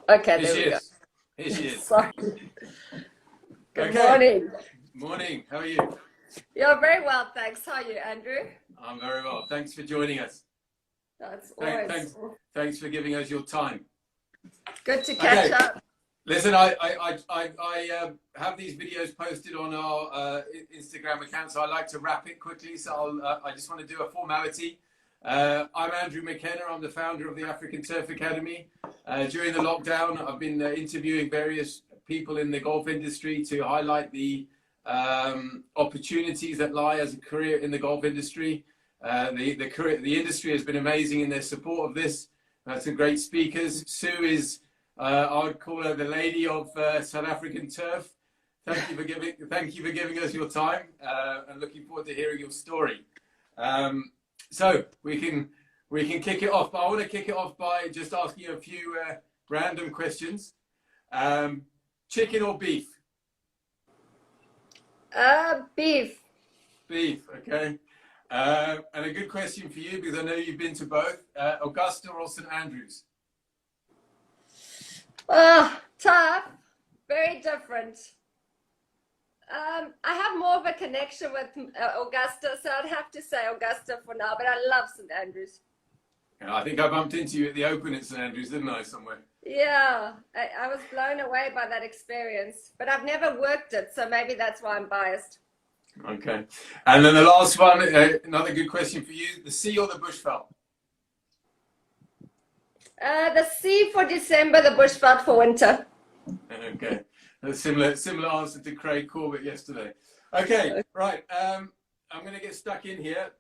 Okay, Here there she we go. is. Here she is. Sorry. Good Okay. morning. Morning. How are you? You're very well, thanks. How are you, Andrew? I'm very well. Thanks for joining us. That's Thank, always thanks, thanks for giving us your time. good to catch Okay. up. Listen, I have these videos posted on our Instagram account, so I like to wrap it quickly. So I just want to do a formality. I'm Andrew McKenna. I'm the founder of the African Turf Academy. During the lockdown, I've been interviewing various people in the golf industry to highlight the opportunities that lie as a career in the golf industry. The industry has been amazing in their support of this. Some great speakers. Sue is, I would call her the lady of South African turf. Thank you for giving us your time, and looking forward to hearing your story. So we can kick it off. But I want to kick it off by just asking you a few random questions. Chicken or beef? Beef. Beef, okay. And a good question for you, because I know you've been to both. Augusta or St Andrews? Oh, tough. Very different. I have more of a connection with Augusta, so I'd have to say Augusta for now, but I love St Andrews. I think I bumped into you at the Open at St Andrews, didn't I, somewhere? Yeah, I was blown away by that experience, but I've never worked it, so maybe that's why I'm biased. Okay. And then the last one, another good question for you, the sea or the bushveld? The sea for December, the bushveld for winter. Okay. A similar answer to Craig Corbett yesterday. Okay, right. I'm going to get stuck in here.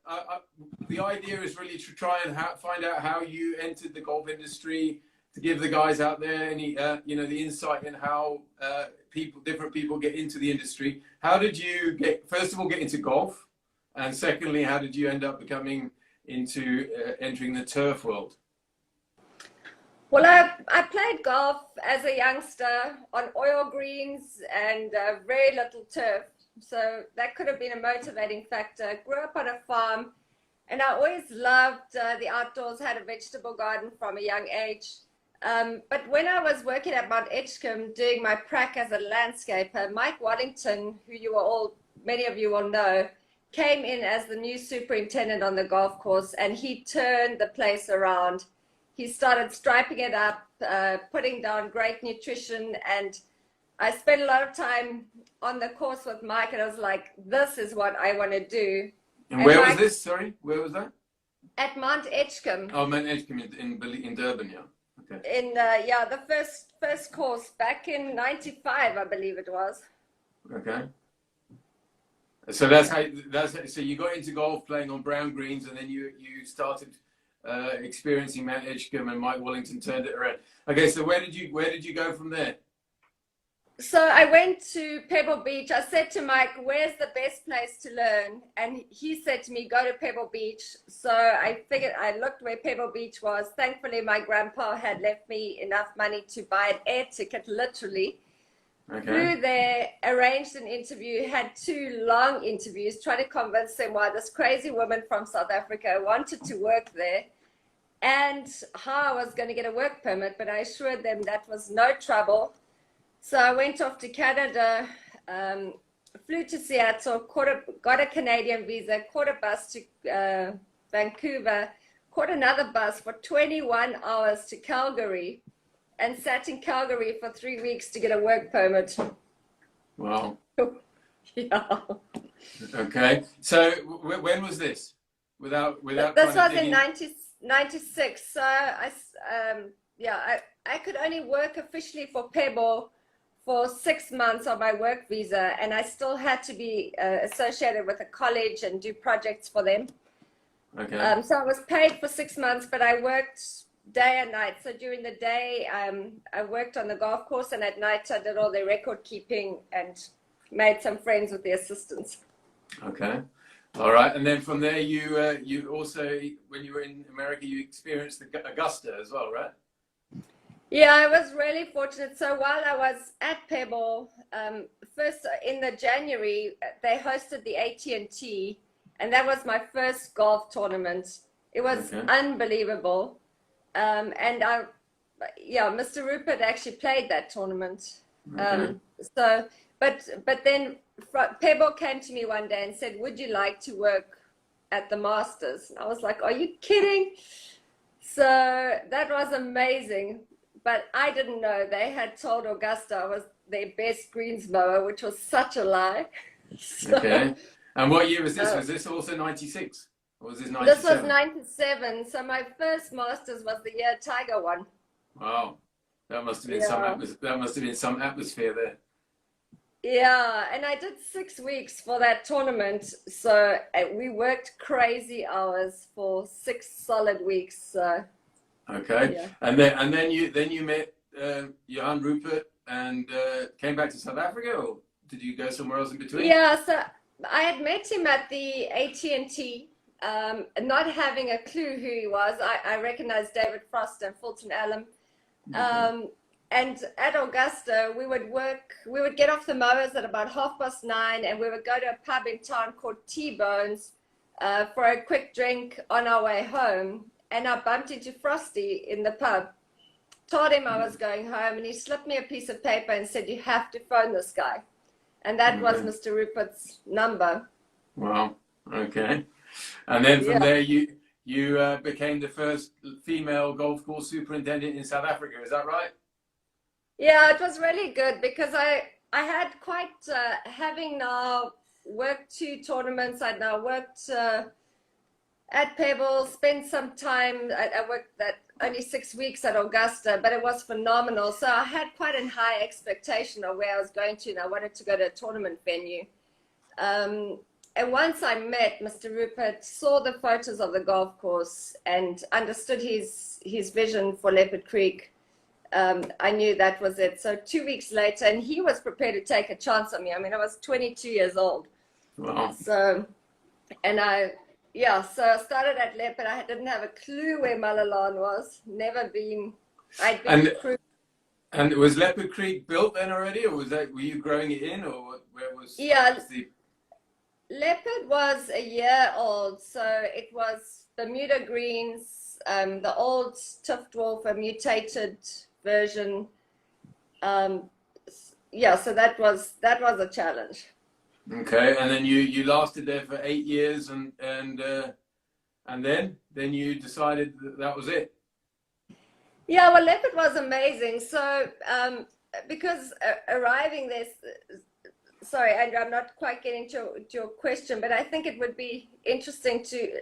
The idea is really to try and find out how you entered the golf industry, to give the guys out there any, the insight in how different people get into the industry. How did you first of all, get into golf? And secondly, how did you end up becoming into entering the turf world? Well, I played golf as a youngster on oil greens and very little turf. So that could have been a motivating factor. Grew up on a farm, and I always loved the outdoors, had a vegetable garden from a young age. But when I was working at Mount Edgecombe doing my prac as a landscaper, Mike Waddington, who many of you will know, came in as the new superintendent on the golf course, and he turned the place around. He started striping it up, putting down great nutrition, and I spent a lot of time on the course with Mike, and I was like, this is what I want to do. And where was this? Sorry, where was that? At Mount Edgecombe. Oh, Mount Edgecombe in Durban, yeah. Okay. In the first course back in '95, I believe it was. Okay. So so you got into golf playing on brown greens, and then you started experiencing Mount Edgecombe, and Mike Wellington turned it around. Okay, so where did you go from there? So I went to Pebble Beach. I said to Mike, where's the best place to learn? And he said to me, go to Pebble Beach. So I figured, I looked where Pebble Beach was. Thankfully, my grandpa had left me enough money to buy an air ticket, literally. Okay. Flew there, arranged an interview, had 2 long interviews, trying to convince them why this crazy woman from South Africa wanted to work there and how I was going to get a work permit. But I assured them that was no trouble. So I went off to Canada, flew to Seattle, got a Canadian visa, caught a bus to Vancouver, caught another bus for 21 hours to Calgary, and sat in Calgary for 3 weeks to get a work permit. Wow. Yeah. Okay. So when was this? Without this was in 96. So I could only work officially for Pebble for 6 months on my work visa, and I still had to be associated with a college and do projects for them. Okay. So I was paid for 6 months, but I worked day and night. So during the day, I worked on the golf course, and at night I did all the record keeping and made some friends with the assistants. Okay. All right. And then from there, you also, when you were in America, you experienced Augusta as well, right? Yeah, I was really fortunate. So while I was at Pebble, first in the January, they hosted the AT&T, and that was my first golf tournament. It was unbelievable. And yeah, Mr. Rupert actually played that tournament. Okay. So, but then Pebble came to me one day and said, "Would you like to work at the Masters?" And I was like, "Are you kidding?" So that was amazing. But I didn't know they had told Augusta I was their best greens mower, which was such a lie. So, Okay. And what year was this? uh, Was this also 96? Or was this this was 97? 97. So my first Masters was the year Tiger won. Wow. That must have been some Yeah. that must have been some atmosphere there. Yeah, and I did 6 weeks for that tournament. So we worked crazy hours for 6 solid weeks. So Okay. yeah. And then you met Johan Rupert and came back to South Africa, or did you go somewhere else in between? Yeah, so I had met him at the AT&T, not having a clue who he was. I recognized David Frost and Fulton Allen. And at Augusta, we would get off the mowers at about 9:30, and we would go to a pub in town called T-Bones for a quick drink on our way home. And I bumped into Frosty in the pub, told him I was going home, and he slipped me a piece of paper and said, "You have to phone this guy." And that was Okay. Mr. Rupert's number. Wow. Okay. And then from Yeah. there, you became the first female golf course superintendent in South Africa. Is that right? Yeah, it was really good because I had quite having now worked 2 tournaments. I'd now worked at Pebble, spent some time. I worked that only 6 weeks at Augusta, but it was phenomenal. So I had quite a high expectation of where I was going to, and I wanted to go to a tournament venue. And once I met Mr. Rupert, saw the photos of the golf course, and understood his vision for Leopard Creek, I knew that was it. So 2 weeks later, and he was prepared to take a chance on me. I mean, I was 22 years old. Wow. So, and so I started at Leopard. I didn't have a clue where Malalan was. Never been. I'd been And recruited. and was Leopard Creek built then already, or were you growing it in, or where was? Yeah, Was the... Leopard was a year old, so it was Bermuda greens, the old Tift Wolf, a mutated version. Yeah, so that was a challenge. Okay, and then you lasted there for 8 years, and then you decided that was it. Yeah, well, Leopard was amazing. So because arriving there, sorry, Andrew, I'm not quite getting to your question, but I think it would be interesting to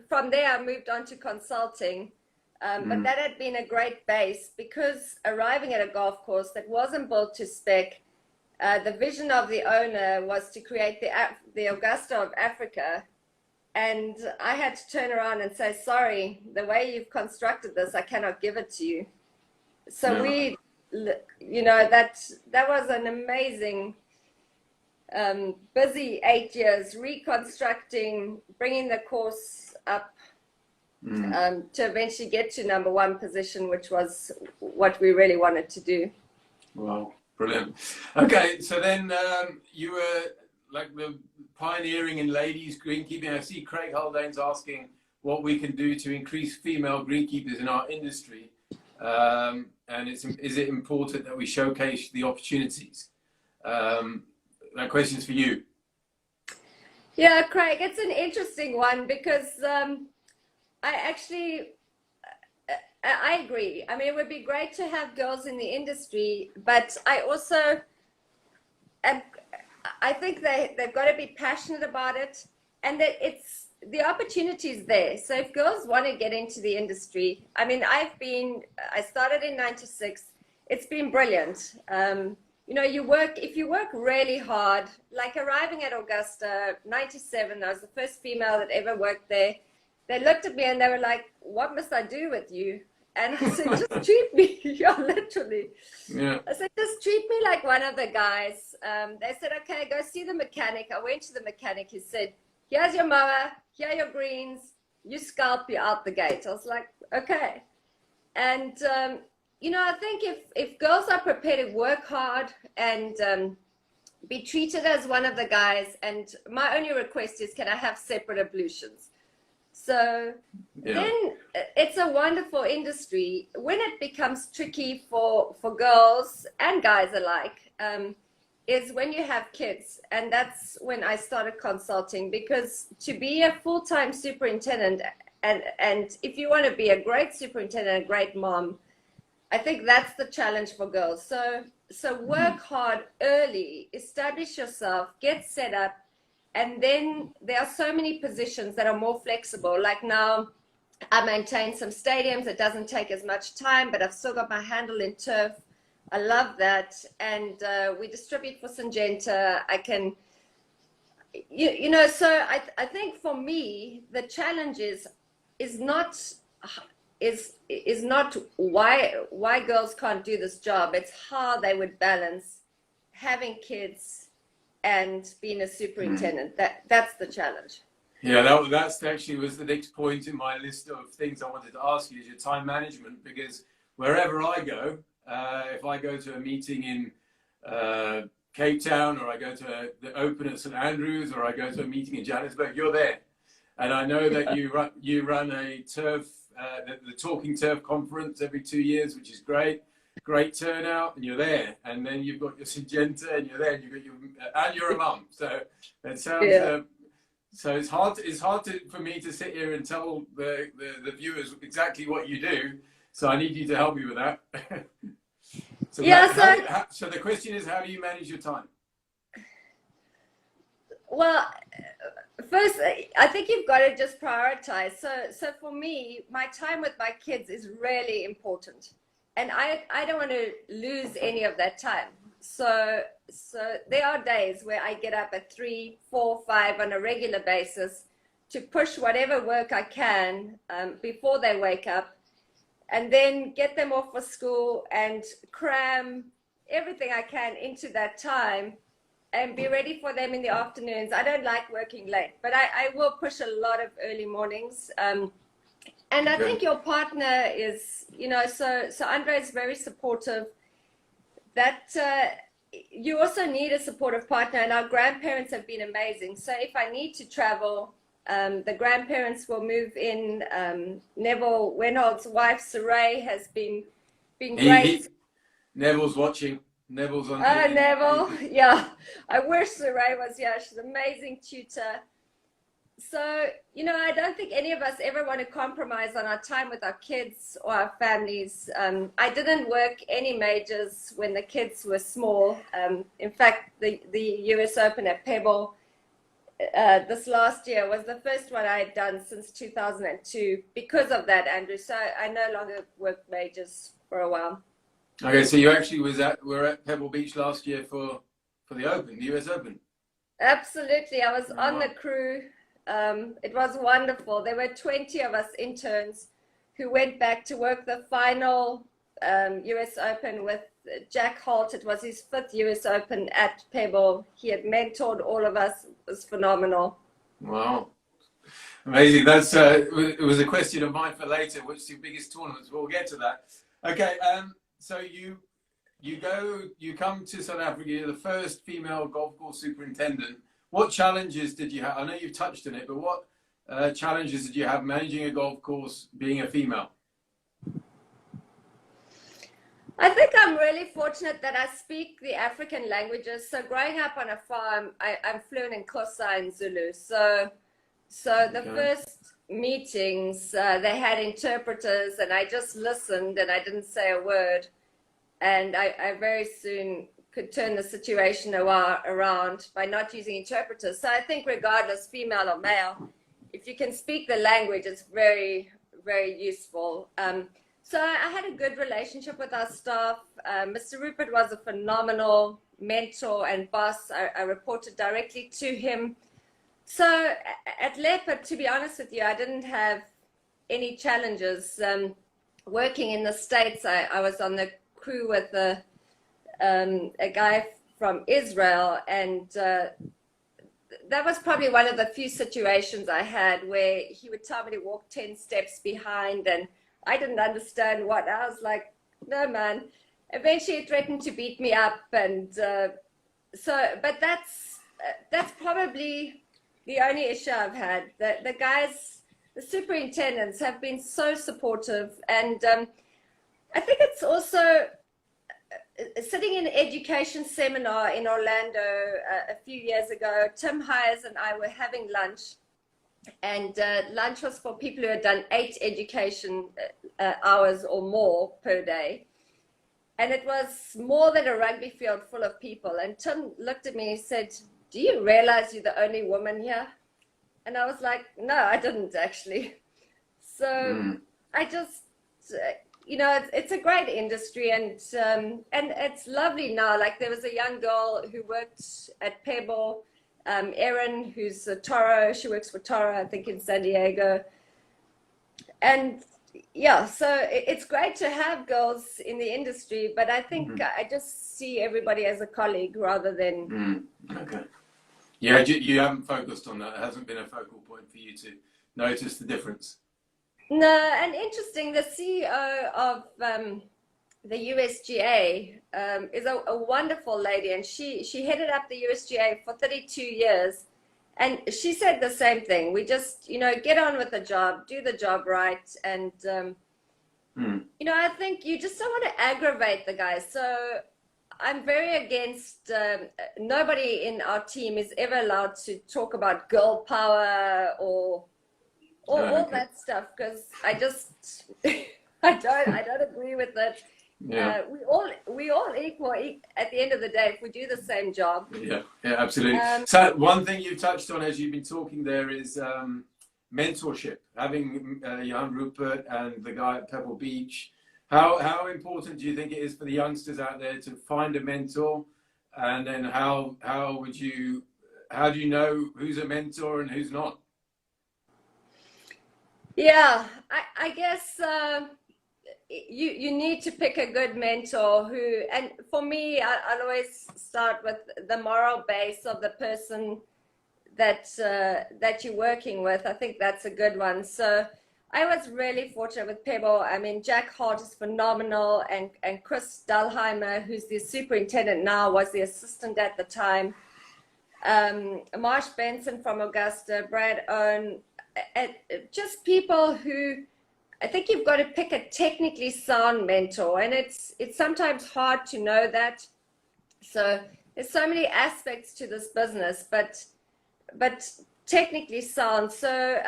from there I moved on to consulting. But that had been a great base because arriving at a golf course that wasn't built to spec, the vision of the owner was to create the Augusta of Africa. And I had to turn around and say, "Sorry, the way you've constructed this, I cannot give it to you." So that was an amazing, busy 8 years reconstructing, bringing the course up to eventually get to number 1 position, which was what we really wanted to do. Wow, brilliant. Okay, so then you were like the pioneering in ladies greenkeeping. I see Craig Haldane's asking what we can do to increase female greenkeepers in our industry. And is it important that we showcase the opportunities? That question's for you. Yeah, Craig, it's an interesting one because I agree. I mean, it would be great to have girls in the industry, but I think they've got to be passionate about it, and that the opportunity is there. So if girls want to get into the industry, I mean, I started in 96. It's been brilliant. If you work really hard, like arriving at Augusta, 97, I was the first female that ever worked there. They looked at me and they were like, "What must I do with you?" And I said, "Just treat me." Yeah, literally. Yeah. I said, "Just treat me like one of the guys." They said, "Okay, go see the mechanic." I went to the mechanic. He said, "Here's your mower, here are your greens, you scalp, you're out the gate." I was like, "Okay." And, I think if girls are prepared to work hard and be treated as one of the guys, and my only request is, can I have separate ablutions? So Yeah. then it's a wonderful industry. When it becomes tricky for girls and guys alike, is when you have kids. And that's when I started consulting, because to be a full-time superintendent, and if you want to be a great superintendent, a great mom, I think that's the challenge for girls. So work hard early, establish yourself, get set up, and then there are so many positions that are more flexible. Like now, I maintain some stadiums. It doesn't take as much time, but I've still got my handle in turf. I love that. And we distribute for Syngenta. I can, so I think for me, the challenge is not why girls can't do this job. It's how they would balance having kids and being a superintendent. That's the challenge. Yeah, that's actually was the next point in my list of things I wanted to ask you, is your time management, because wherever I go, if I go to a meeting in Cape Town, or I go to the Open at St Andrews, or I go to a meeting in Johannesburg, you're there. And I know that you run a turf, the Talking Turf conference every 2 years, which is great. Great turnout, and you're there. And then you've got your Syngenta, and you're there, and you're a mum. So it sounds. Yeah. So it's hard for me to sit here and tell the viewers exactly what you do. So I need you to help me with that. So the question is, how do you manage your time? Well, first, I think you've got to just prioritize. So for me, my time with my kids is really important, and I don't want to lose any of that time. So there are days where I get up at 3, 4, 5 on a regular basis to push whatever work I can before they wake up, and then get them off for school and cram everything I can into that time and be ready for them in the afternoons. I don't like working late, but I will push a lot of early mornings. And I think your partner is, so Andre is very supportive. That you also need a supportive partner, and our grandparents have been amazing. So if I need to travel, the grandparents will move in. Neville Wenhold's wife, Saray, has been great. Neville's watching. Neville's on. Neville, yeah. I wish Saray was here. She's an amazing tutor. So, I don't think any of us ever want to compromise on our time with our kids or our families. I didn't work any majors when the kids were small. In fact, the US Open at Pebble this last year was the first one I had done since 2002 because of that, Andrew. So I no longer worked majors for a while. Okay, so you actually were at Pebble Beach last year for the Open, the US Open. Absolutely. I was on the crew. It was wonderful. There were 20 of us interns who went back to work the final US Open with Jack Holt. It was his 5th US Open at Pebble. He had mentored all of us. It was phenomenal. Wow. Amazing. That's it was a question of mine for later. What's your biggest tournaments? We'll get to that. Okay. So you come to South Africa. You're the first female golf course superintendent. What challenges did you have? I know you've touched on it, but what challenges did you have managing a golf course being a female? I think I'm really fortunate that I speak the African languages. So growing up on a farm, I'm fluent in Xhosa and Zulu. So the first meetings, they had interpreters, and I just listened and I didn't say a word. And I very soon could turn the situation around by not using interpreters. So I think regardless, female or male, if you can speak the language, it's very, very useful. So I had a good relationship with our staff. Mr. Rupert was a phenomenal mentor and boss. I reported directly to him. So at Leopard, to be honest with you, I didn't have any challenges. Working in the States, I was on the crew with a guy from Israel, and that was probably one of the few situations I had where he would tell me to walk 10 steps behind, and I didn't understand what. I was like, no, man. Eventually, he threatened to beat me up, and but that's probably the only issue I've had. The the superintendents have been so supportive, and I think it's also sitting in an education seminar in Orlando a few years ago. Tim Hires and I were having lunch, and lunch was for people who had done 8 education hours or more per day. And it was more than a rugby field full of people. And Tim looked at me and said, "Do you realize you're the only woman here?" And I was like, "No, I didn't actually." So I just, it's a great industry, and it's lovely now. Like, there was a young girl who worked at Pebble, Erin, who's a Toro. She works for Toro, I think, in San Diego. And yeah, so it's great to have girls in the industry, but I think I just see everybody as a colleague rather than... Okay. Yeah, you haven't focused on that. It hasn't been a focal point for you to notice the difference. No, and interesting, the CEO of the USGA is a wonderful lady, and she headed up the USGA for 32 years. And she said the same thing. We just, get on with the job, do the job right. And, I think you just don't want to aggravate the guys. So I'm very against, nobody in our team is ever allowed to talk about girl power or all that stuff, because I just, I don't agree with it. Yeah. We all equal at the end of the day if we do the same job. Yeah, absolutely. So one thing you touched on as you've been talking there is mentorship. Having Jan Rupert and the guy at Pebble Beach. How important do you think it is for the youngsters out there to find a mentor? And then how do you know who's a mentor and who's not? Yeah, I guess you need to pick a good mentor who, and for me, I'll always start with the moral base of the person that you're working with. I think that's a good one. So I was really fortunate with Pebble. I mean, Jack Hart is phenomenal, and Chris Dahlheimer, who's the superintendent now, was the assistant at the time. Marsh Benson from Augusta, Brad Owen, just people who, I think you've got to pick a technically sound mentor, and it's sometimes hard to know that. So there's so many aspects to this business, but technically sound. So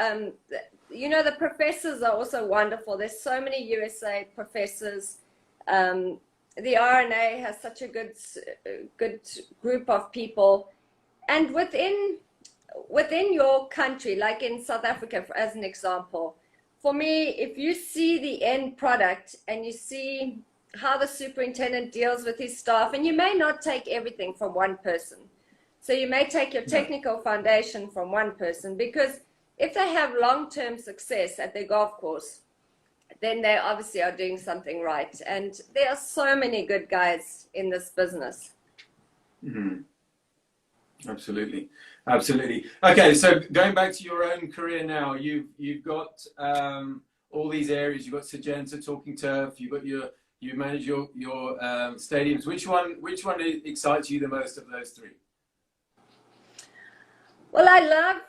the professors are also wonderful. There's so many USA professors. The RNA has such a good group of people, and within your country, like in South Africa, as an example. For me, if you see the end product and you see how the superintendent deals with his staff, and you may not take everything from one person. So you may take your technical foundation from one person, because if they have long-term success at their golf course, then they obviously are doing something right. And there are so many good guys in this business. Absolutely. Okay, so going back to your own career now, you've got all these areas. You've got Syngenta, Talking Turf. You manage your stadiums. Which one excites you the most of those three? Well, I love.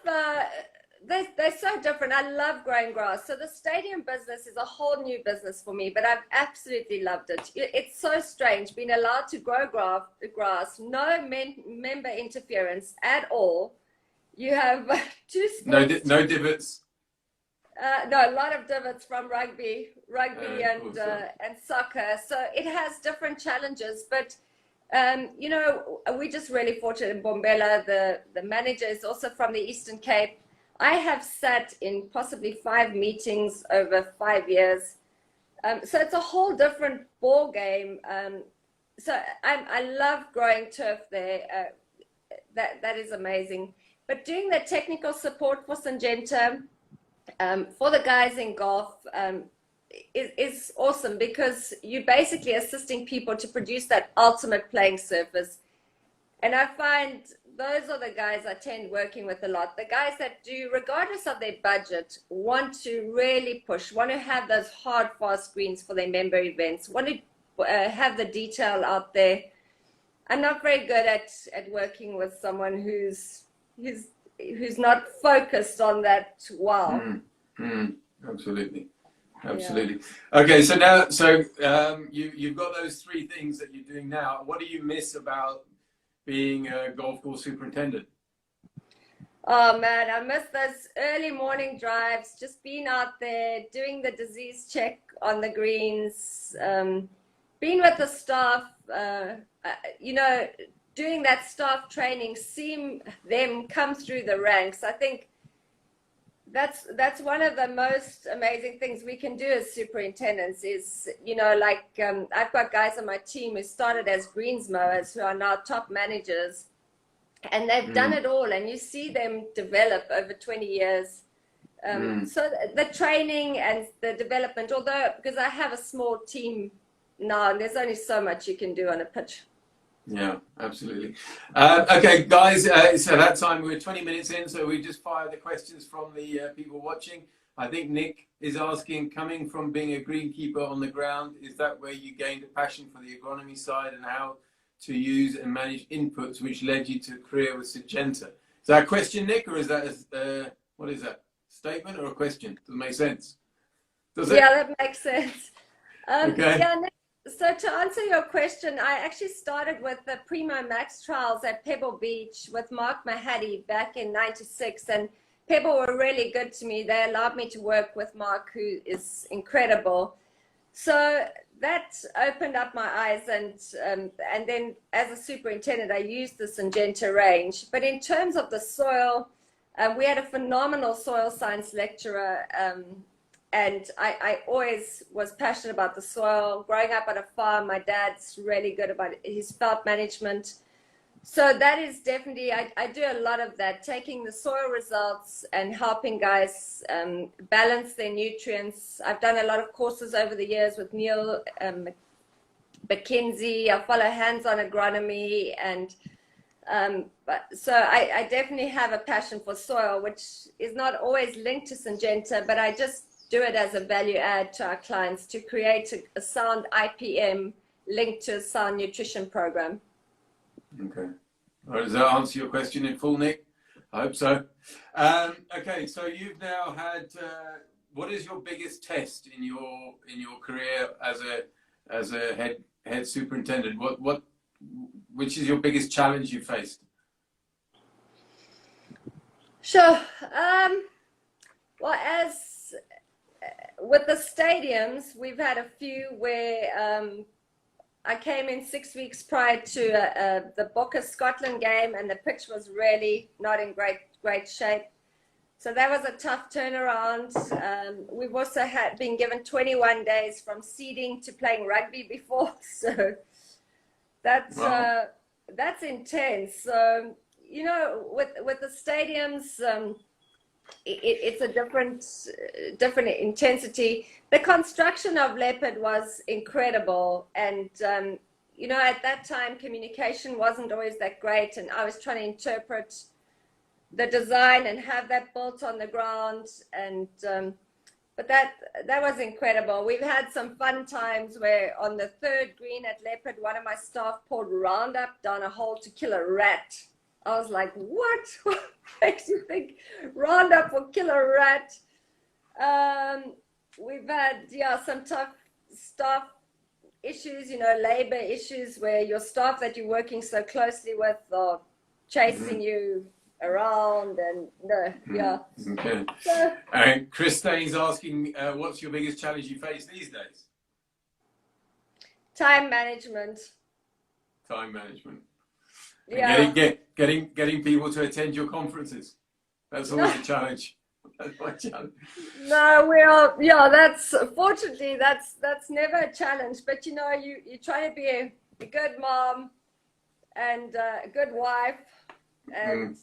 They're so different. I love growing grass. So the stadium business is a whole new business for me, but I've absolutely loved it. It's so strange being allowed to grow grass, no member interference at all. You have 2 sports. No divots. No, a lot of divots from rugby and soccer. So it has different challenges, but we're just really fortunate in Bombela. The manager is also from the Eastern Cape. I have sat in possibly 5 meetings over 5 years. So it's a whole different ball game. So I love growing turf there. That is amazing. But doing the technical support for Syngenta, for the guys in golf, is awesome, because you're basically assisting people to produce that ultimate playing surface. And I find those are the guys I tend working with a lot. The guys that do, regardless of their budget, want to really push, want to have those hard, fast greens for their member events, want to have the detail out there. I'm not very good at working with someone who's not focused on that well. Mm, absolutely. Absolutely. Yeah. Okay, so now, you've got those three things that you're doing now. What do you miss about being a golf course superintendent? Oh man, I miss those early morning drives, just being out there, doing the disease check on the greens, being with the staff, you know, doing that staff training, seeing them come through the ranks. I think that's one of the most amazing things we can do as superintendents is, you know, like I've got guys on my team who started as greens mowers who are now top managers, and they've done it all, and you see them develop over 20 years. So the training and the development, although because I have a small team now, and there's only so much you can do on a pitch. Yeah, absolutely. Okay, guys, so that time we're 20 minutes in, so we just fired the questions from the people watching. I think Nick is asking, coming from being a greenkeeper on the ground, is that where you gained a passion for the agronomy side and how to use and manage inputs, which led you to a career with Syngenta? Is that a question, Nick, or is that what is that? Statement or a question? Does it make sense? Does it? Yeah, that makes sense. Okay. Yeah, Nick, so to answer your question, I actually started with the Primo Max trials at Pebble Beach with Mark Mahady back in '96, and Pebble were really good to me. They allowed me to work with Mark, who is incredible. So that opened up my eyes, and then as a superintendent, I used the Syngenta range. But in terms of the soil, we had a phenomenal soil science lecturer, and I always was passionate about the soil. Growing up on a farm, my dad's really good about his felt management. So that is definitely, I do a lot of that, taking the soil results and helping guys balance their nutrients. I've done a lot of courses over the years with Neil McKenzie. I follow hands-on agronomy, and so I definitely have a passion for soil, which is not always linked to Syngenta, but I just do it as a value add to our clients to create a sound IPM linked to a sound nutrition program. Okay. All right, does that answer your question in full, Nick? I hope so. Okay, so you've now had. What is your biggest test in your career as a head superintendent? Which is your biggest challenge you faced? Sure. Well, as with the stadiums, we've had a few where I came in 6 weeks prior to the Boca Scotland game, and the pitch was really not in great shape. So that was a tough turnaround. We've also been given 21 days from seeding to playing rugby before, so that's Wow. That's intense. So you know, with the stadiums, it's a different intensity. The construction of Leopard was incredible, and you know, at that time communication wasn't always that great, and I was trying to interpret the design and have that built on the ground, and but that was incredible. We've had some fun times where on the third green at Leopard, one of my staff poured Roundup down a hole to kill a rat. I was like, what? What makes you think Roundup will kill a rat? We've had, yeah, some tough staff issues, you know, labor issues where your staff that you're working so closely with are chasing you around, and yeah. Okay. So, And Christine's asking, what's your biggest challenge you face these days? time management. Time management. Yeah. Getting people to attend your conferences. That's always a challenge. That's my challenge. No, that's fortunately that's never a challenge. But you know, you try to be a good mom and a good wife, and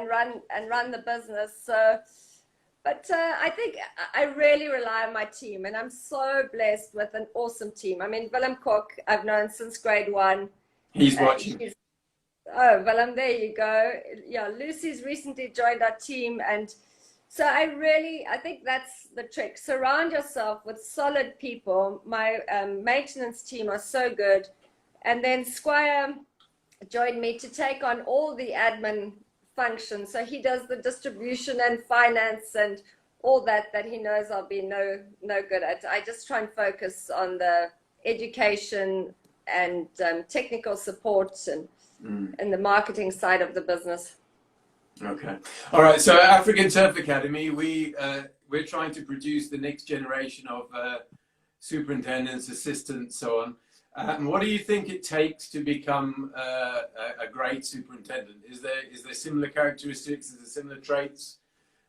run the business. So, but I think I really rely on my team, and I'm so blessed with an awesome team. I mean, Willem Cook, I've known since grade 1. He's watching. Oh, Willem, there you go. Yeah, Lucy's recently joined our team, and so I think that's the trick. Surround yourself with solid people. My maintenance team are so good, and then Squire joined me to take on all the admin functions. So he does the distribution and finance and all that he knows I'll be no good at. I just try and focus on the education and technical support and the marketing side of the business. Okay. All right. So African Turf Academy, we're trying to produce the next generation of superintendents, assistants, so on. And what do you think it takes to become a great superintendent? Is there similar characteristics? Is there similar traits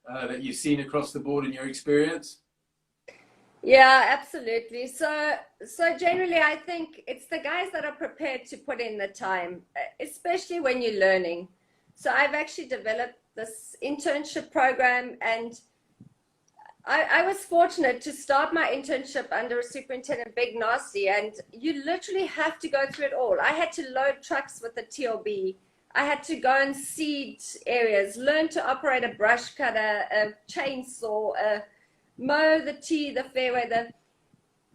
that you've seen across the board in your experience? Yeah, absolutely. So generally, I think it's the guys that are prepared to put in the time, especially when you're learning. So I've actually developed this internship program, and I was fortunate to start my internship under a superintendent, Big Nasty, and you literally have to go through it all. I had to load trucks with the TLB. I had to go and seed areas, learn to operate a brush cutter, a chainsaw, mow the tee, the fairway.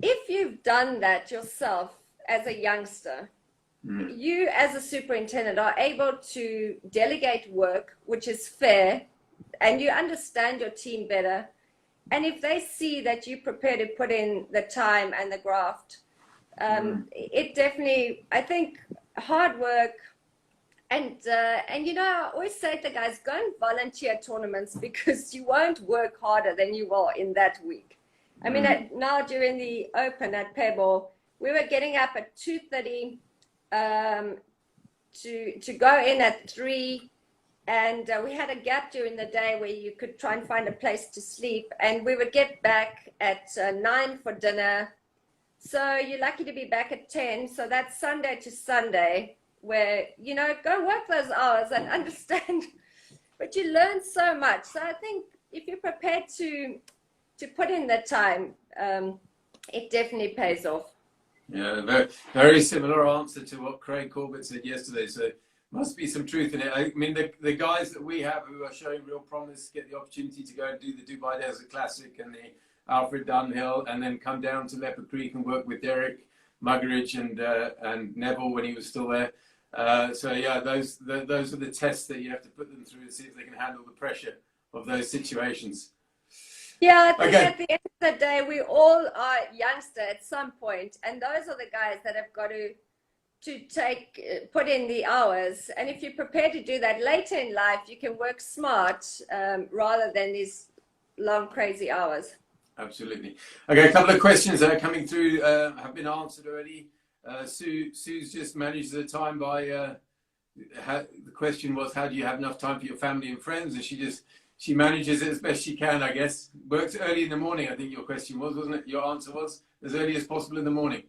If you've done that yourself as a youngster, you as a superintendent are able to delegate work, which is fair, and you understand your team better. And if they see that you prepare to put in the time and the graft, it definitely, I think, hard work. And you know, I always say to the guys, go and volunteer at tournaments, because you won't work harder than you will in that week. I mean, now during the Open at Pebble, we were getting up at 2:30 to go in at 3. And we had a gap during the day where you could try and find a place to sleep. And we would get back at 9 for dinner. So you're lucky to be back at 10. So that's Sunday to Sunday, where, you know, go work those hours and understand. But you learn so much. So I think if you're prepared to put in the time, it definitely pays off. Yeah, very, very similar answer to what Craig Corbett said yesterday. So must be some truth in it. I mean, the guys that we have who are showing real promise get the opportunity to go and do the Dubai Desert Classic and the Alfred Dunhill, and then come down to Leopard Creek and work with Derek Muggeridge and Neville when he was still there. So yeah, those are the tests that you have to put them through to see if they can handle the pressure of those situations. Yeah, I think at the end of the day, we all are youngster at some point, and those are the guys that have got to put in the hours. And if you're prepared to do that later in life, you can work smart rather than these long, crazy hours. Absolutely. Okay, a couple of questions that are coming through have been answered already. Sue's just managed the time by, the question was, how do you have enough time for your family and friends? And she manages it as best she can, I guess. Works early in the morning, I think your question was, wasn't it? Your answer was as early as possible in the morning.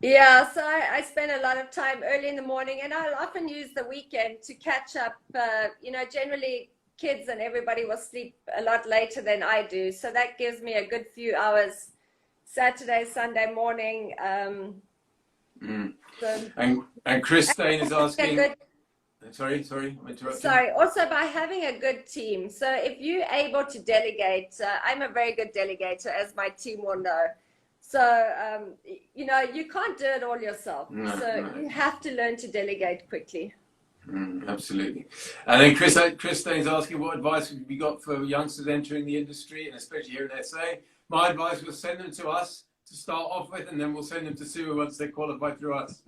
Yeah, so I spend a lot of time early in the morning, and I'll often use the weekend to catch up. You know, generally kids and everybody will sleep a lot later than I do. So that gives me a good few hours Saturday, Sunday morning. And Chris Stain is asking... Sorry, I'm interrupting. Sorry, also by having a good team. So if you're able to delegate, I'm a very good delegator, as my team will know. So, you know, you can't do it all yourself. You have to learn to delegate quickly. Absolutely. And then Chris Stain's asking, what advice have you got for youngsters entering the industry, and especially here in SA? My advice was send them to us to start off with, and then we'll send them to Sue once they qualify through us.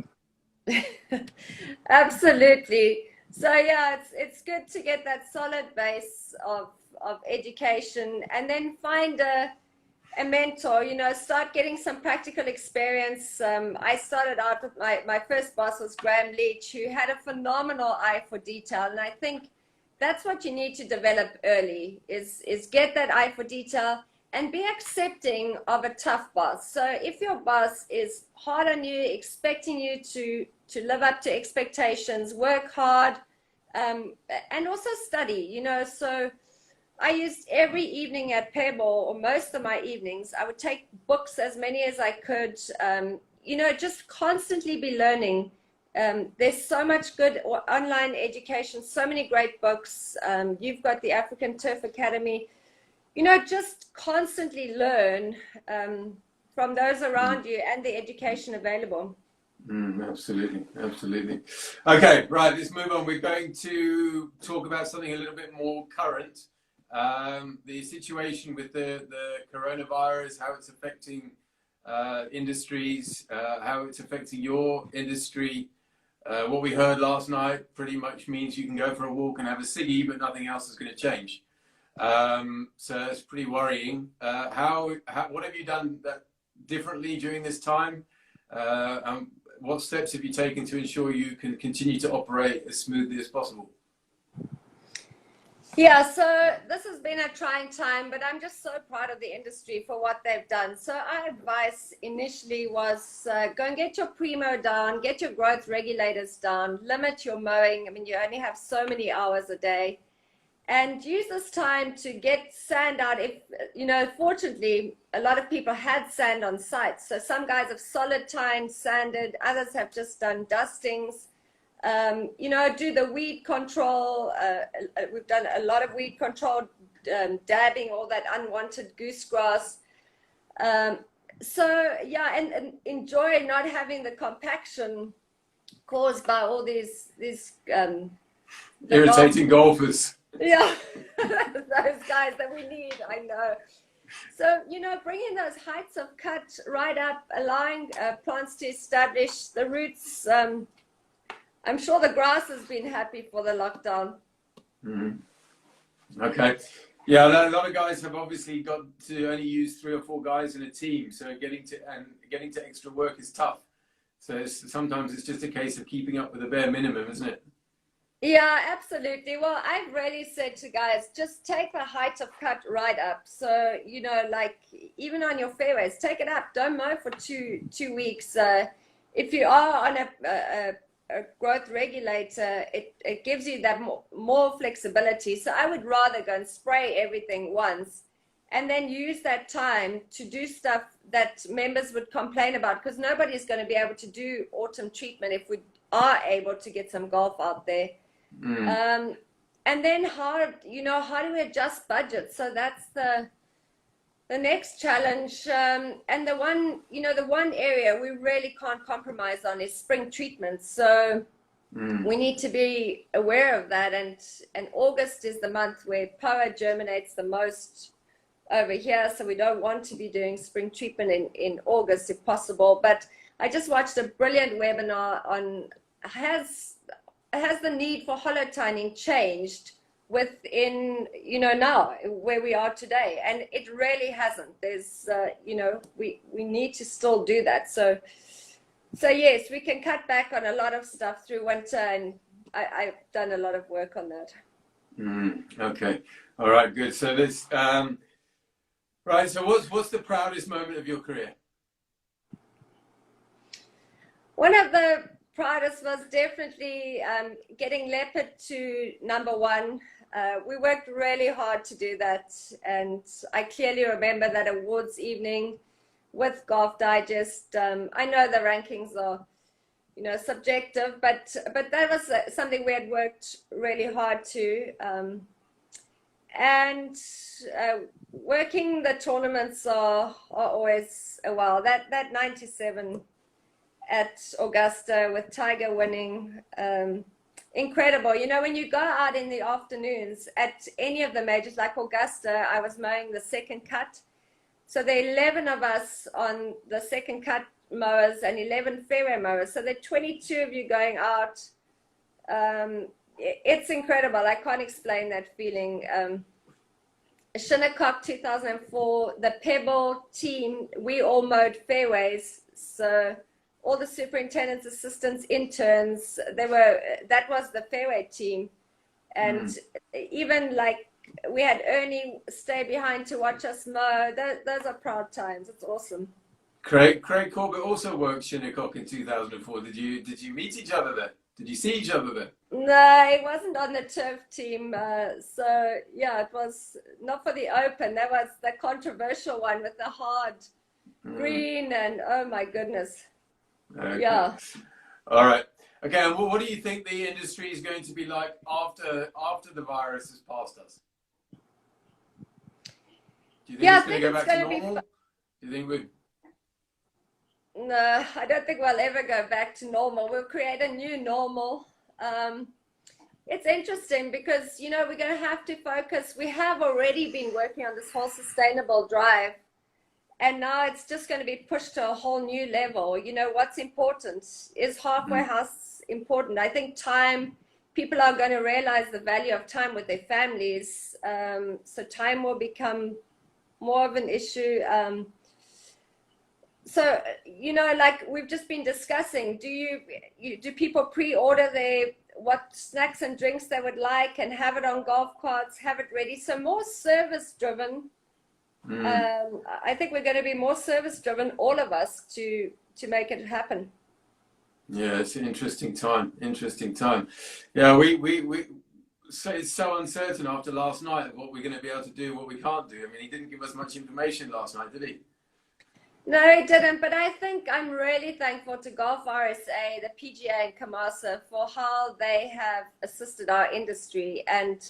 Absolutely. So yeah, it's good to get that solid base of education, and then find a mentor, you know, start getting some practical experience. I started out with my first boss was Graham Leach, who had a phenomenal eye for detail. And I think that's what you need to develop early is get that eye for detail and be accepting of a tough boss. So if your boss is hard on you, expecting you to live up to expectations, work hard, and also study, you know. So I used every evening at Pebble, or most of my evenings, I would take books, as many as I could, you know, just constantly be learning. There's so much good online education, so many great books. You've got the African Turf Academy, you know, just constantly learn from those around you and the education available. Absolutely. Okay, right, let's move on. We're going to talk about something a little bit more current. the situation with the coronavirus, how it's affecting industries, how it's affecting your industry. What we heard last night pretty much means you can go for a walk and have a ciggy, but nothing else is going to change. So it's pretty worrying. What have you done differently during this time? What steps have you taken to ensure you can continue to operate as smoothly as possible? Yeah, so this has been a trying time, but I'm just so proud of the industry for what they've done. So our advice initially was go and get your primo down, get your growth regulators down, limit your mowing. I mean, you only have so many hours a day, and use this time to get sand out. If, you know, fortunately, a lot of people had sand on site. So some guys have solid time sanded, others have just done dustings. You know, do the weed control. We've done a lot of weed control, dabbing all that unwanted goose grass. So yeah, and enjoy not having the compaction caused by all these irritating golfers. Yeah, those guys that we need, I know. So, you know, bringing those heights of cut right up, allowing plants to establish the roots. I'm sure the grass has been happy for the lockdown. Mm-hmm. Okay. Yeah, a lot of guys have obviously got to only use 3 or 4 guys in a team, so getting to extra work is tough. So sometimes it's just a case of keeping up with the bare minimum, isn't it? Yeah, absolutely. Well, I've really said to guys, just take the height of cut right up. So, you know, like even on your fairways, take it up. Don't mow for two weeks. If you are on a growth regulator, it gives you that more flexibility. So I would rather go and spray everything once and then use that time to do stuff that members would complain about, because nobody's going to be able to do autumn treatment if we are able to get some golf out there. And then how do we adjust budgets? So that's the next challenge. And the one area we really can't compromise on is spring treatments. So we need to be aware of that. And August is the month where POA germinates the most over here. So we don't want to be doing spring treatment in August if possible. But I just watched a brilliant webinar on has the need for hollow tining changed within, you know, now where we are today? And it really hasn't. There's you know, we need to still do that. So yes, we can cut back on a lot of stuff through winter, and I've done a lot of work on that. Okay, all right, good. So this right, so what's the proudest moment of your career? One of the proudest was definitely getting leopard to #1. We worked really hard to do that, and I clearly remember that awards evening with Golf Digest. I know the rankings are, you know, subjective, but that was something we had worked really hard to. And working the tournaments are always a while. That 97 at Augusta with Tiger winning, incredible. You know, when you go out in the afternoons at any of the majors like Augusta, I was mowing the second cut. So there are 11 of us on the second cut mowers and 11 fairway mowers. So there are 22 of you going out. It's incredible. I can't explain that feeling. Shinnecock 2004, the Pebble team, we all mowed fairways. So all the superintendents, assistants, interns, that was the fairway team. And even like we had Ernie stay behind to watch us mow. Those are proud times. It's awesome. Craig Corbett also worked Shinnecock in 2004. Did you meet each other there? Did you see each other there? No, it wasn't on the turf team. So yeah, it was not for the Open. That was the controversial one with the hard green, and oh my goodness. Okay. Yeah. All right. Okay. And what do you think the industry is going to be like after the virus has passed us? Do you think it's going to go back to normal? Do you think we? No, I don't think we'll ever go back to normal. We'll create a new normal. It's interesting because, you know, we're going to have to focus. We have already been working on this whole sustainable drive, and now it's just going to be pushed to a whole new level. You know, what's important is halfway house important. I think time, people are going to realize the value of time with their families. So time will become more of an issue. So, you know, like we've just been discussing, do people pre-order what snacks and drinks they would like and have it on golf carts, have it ready? So more service driven. I think we're going to be more service driven, all of us, to make it happen. Yeah, it's an interesting time. Interesting time. Yeah, so it's so uncertain after last night what we're going to be able to do, what we can't do. I mean, he didn't give us much information last night, did he? No, he didn't. But I think I'm really thankful to Golf RSA, the PGA, and Kamasa for how they have assisted our industry. And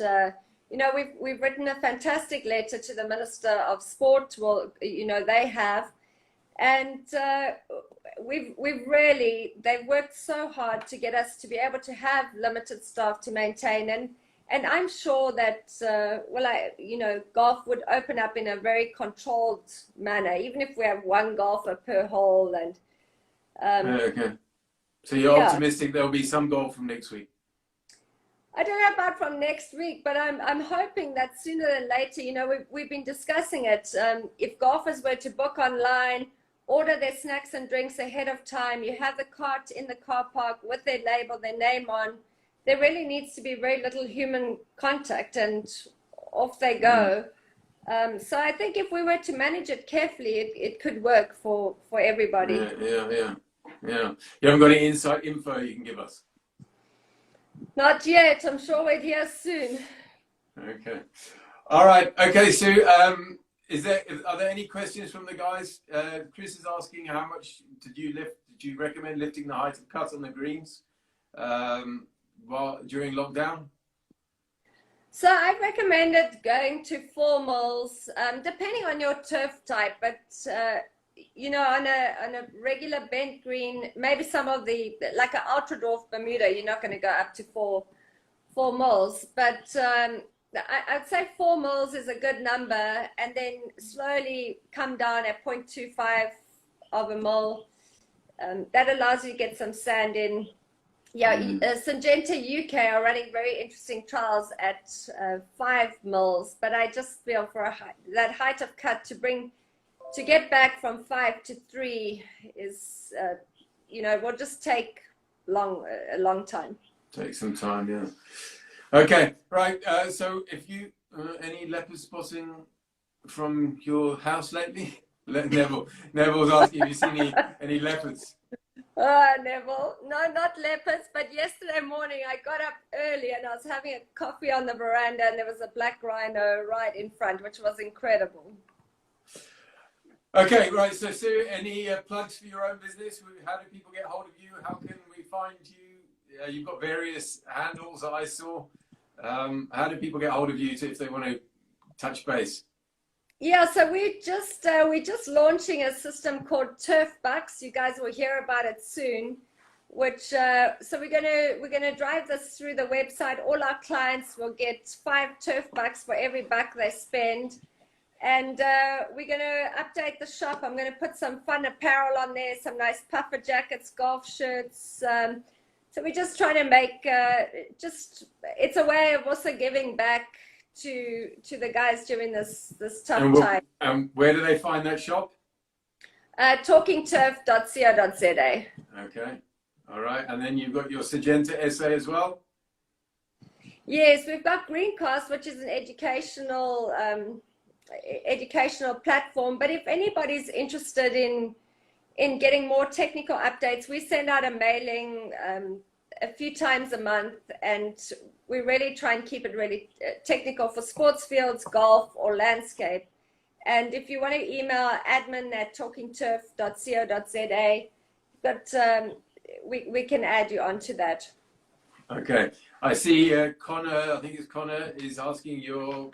you know, we've written a fantastic letter to the Minister of Sport. Well, you know, they have, and they've worked so hard to get us to be able to have limited staff to maintain. And I'm sure that, you know, golf would open up in a very controlled manner, even if we have one golfer per hole. And okay. So you're optimistic there'll be some golf from next week? I don't know about from next week, but I'm hoping that sooner than later. You know, we've been discussing it. If golfers were to book online, order their snacks and drinks ahead of time, you have the cart in the car park with their label, their name on. There really needs to be very little human contact, and off they go. So I think if we were to manage it carefully, it could work for everybody. Yeah. You haven't got any inside info you can give us? Not yet. I'm sure we'll hear soon. Okay. All right. Okay, Sue. Are there any questions from the guys? Chris is asking, how much did you lift? Did you recommend lifting the height of cut on the greens during lockdown? So I recommended going to 4 mils, depending on your turf type. But you know, on a regular bent green, maybe some of like an Ultradorf Bermuda, you're not going to go up to 4 mils. But I'd say 4 mils is a good number, and then slowly come down at 0.25 of a mil. That allows you to get some sand in. Yeah, Syngenta UK are running very interesting trials at 5 mils, but I just feel for that height of cut to get back from 5 to 3 is, you know, will just take a long time. Take some time, yeah. Okay, right. So if you any leopard spotting from your house lately? Neville's asking if you've seen any leopards. Neville, no, not leopards, but yesterday morning I got up early and I was having a coffee on the veranda and there was a black rhino right in front, which was incredible. Okay, right. So Sue, any plugs for your own business? How do people get hold of you? How can we find you? You've got various handles that I saw. How do people get hold of you if they want to touch base? Yeah, so we're just launching a system called Turf Bucks. You guys will hear about it soon. Which so we're gonna drive this through the website. All our clients will get 5 Turf Bucks for every buck they spend, and we're gonna update the shop. I'm gonna put some fun apparel on there, some nice puffer jackets, golf shirts. So we're just trying to make it's a way of also giving back to the guys during this tough time. Where do they find that shop? Talkingturf.co.za. Okay, all right. And then you've got your Syngenta SA as well? Yes, we've got Greencast, which is an educational platform. But if anybody's interested in getting more technical updates, we send out a mailing a few times a month, and we really try and keep it really technical for sports fields, golf, or landscape. And if you want to email admin@talkingturf.co.za, but we can add you onto that. Okay. I see Connor, I think it's Connor, is asking your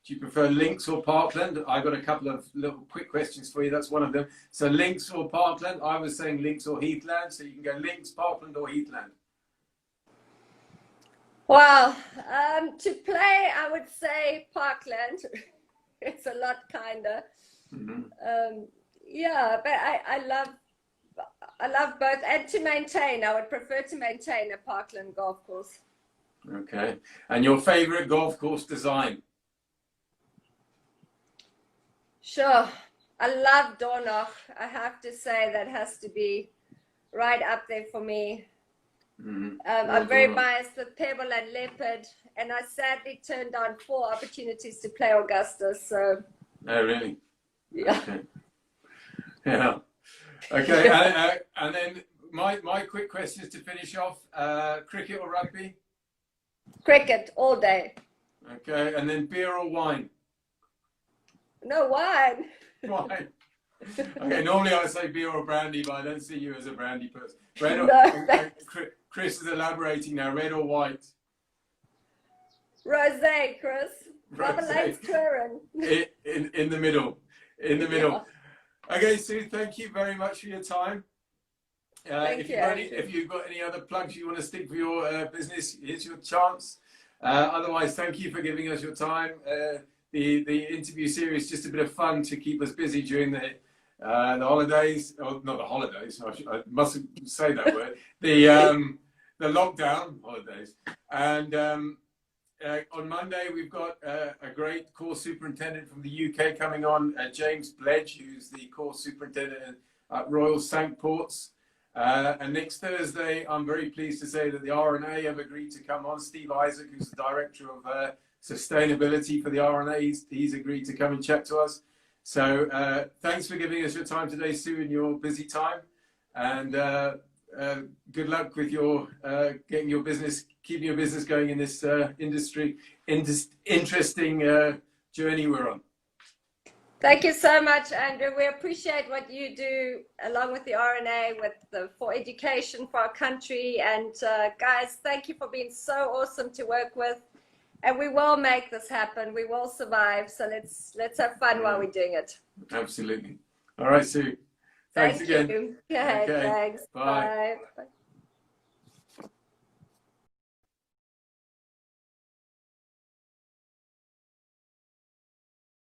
do you prefer links or parkland? I've got a couple of little quick questions for you. That's one of them. So links or parkland? I was saying links or heathland. So you can go links, parkland, or heathland. Wow. To play, I would say Parkland. It's a lot kinder. Mm-hmm. Yeah, but I love both, and to maintain, I would prefer to maintain a Parkland golf course. Okay. And your favorite golf course design? Sure. I love Dornoch. I have to say that has to be right up there for me. Mm-hmm. I'm very biased with Pebble and Leopard, and I sadly turned down 4 opportunities to play Augusta. So, Oh, really? yeah. Okay. Yeah. Okay. And then my quick questions to finish off: cricket or rugby? Cricket all day. Okay. And then beer or wine? No wine. Wine. Okay. Normally I say beer or brandy, but I don't see you as a brandy person. Red or No. Chris is elaborating now. Red or white? Rosé, Chris. Marmalade's touring. In the middle. In the middle. Yeah. Okay, Sue, thank you very much for your time. Thank you, if you've got any other plugs you want to stick for your business, here's your chance. Otherwise, thank you for giving us your time. The interview series is just a bit of fun to keep us busy during the holidays, or not the holidays. I mustn't say that word. The lockdown holidays. And on Monday, we've got a great course superintendent from the UK coming on, James Bledge, who's the course superintendent at Royal Cinque Ports. And next Thursday, I'm very pleased to say that the RNA have agreed to come on. Steve Isaac, who's the director of sustainability for the RNA, he's agreed to come and chat to us. So thanks for giving us your time today, Sue, in your busy time. And good luck with your getting your business, keeping your business going in this interesting journey we're on. Thank you so much, Andrew. We appreciate what you do along with the RNA for education for our country. And guys, thank you for being so awesome to work with. And we will make this happen. We will survive. So let's have fun while we're doing it. Absolutely. All right, Sue. Thanks again. You. Okay, thanks. Bye. Bye.